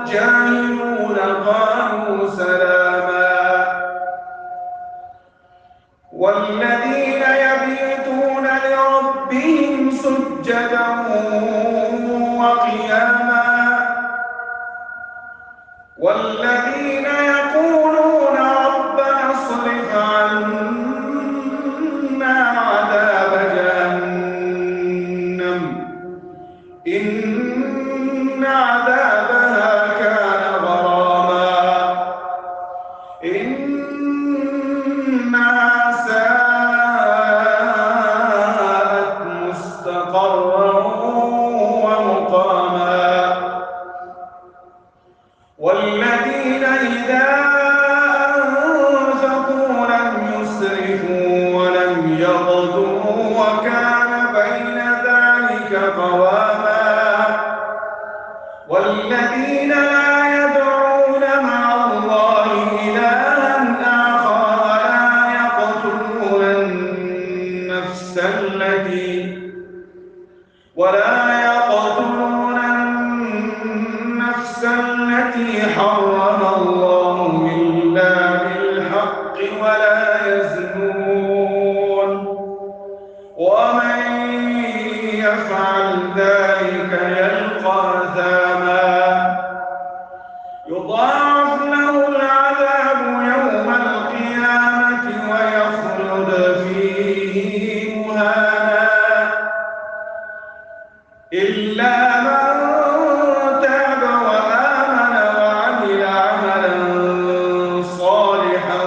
الجاهلون قالوا سلاما والذين يبيتون لربهم سجدا وقياما والذين يقولون ربنا اصرف عنا عذاب جهنم إن عذابها كان غراما إنها ساءت مستقرا ومقاما والذين إذا أنفقوا لم يسرفوا ولم يقتروا وكان بين ذلك قواما والذين لا يدعون مع الله إلها آخر ولا يقتلون النفس التي حرم الله إلا بالحق ولا يزنون ومن يفعل ذلك يلقى أثاما يضاعف له العذاب يوم القيامة ويخلد فيه مهانا إلا من تاب وآمن وعمل عملا صالحا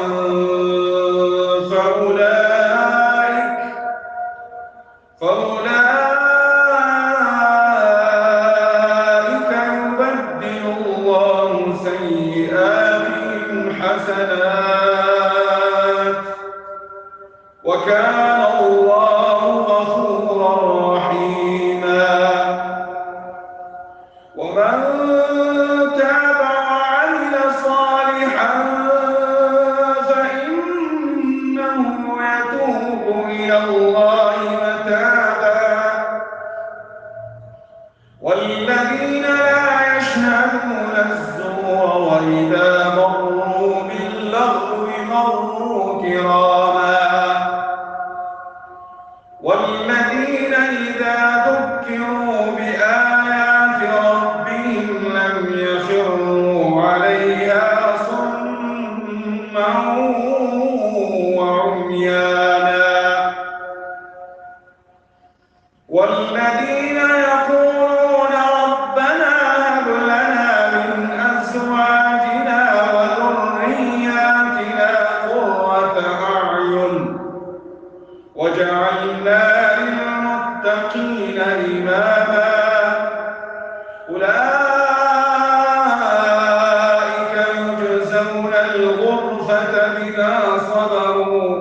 فأولئك يبدل الله سيئاتهم حسنات وكان الله غفورا رحيما ومن تاب وعمل صالحا فإنه يتوب إلى الله متابا والذين لا يشهدون الزور وإذا مروا باللغو مروا كراما والذين إذا ذكروا بآيات ربهم لم يخروا عليها صما وعميانا والذين يقولون ربنا هب لنا من أزواجنا وذرياتنا قرة أعين وجعلنا للمتقين إماما أولئك يجزون الغرفة بما صبروا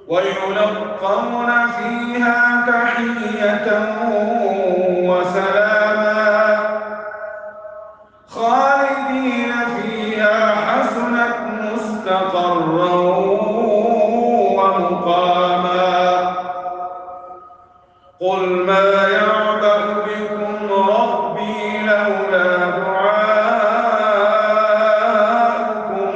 ويلقون فيها تحية وسلاما خالدين فيها حسنت مستقرا ومقاما قل ما يعبأ بكم ربي لولا دعاؤكم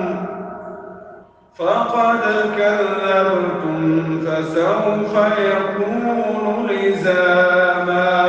فقد كذبتم فسوف يكون لزاما.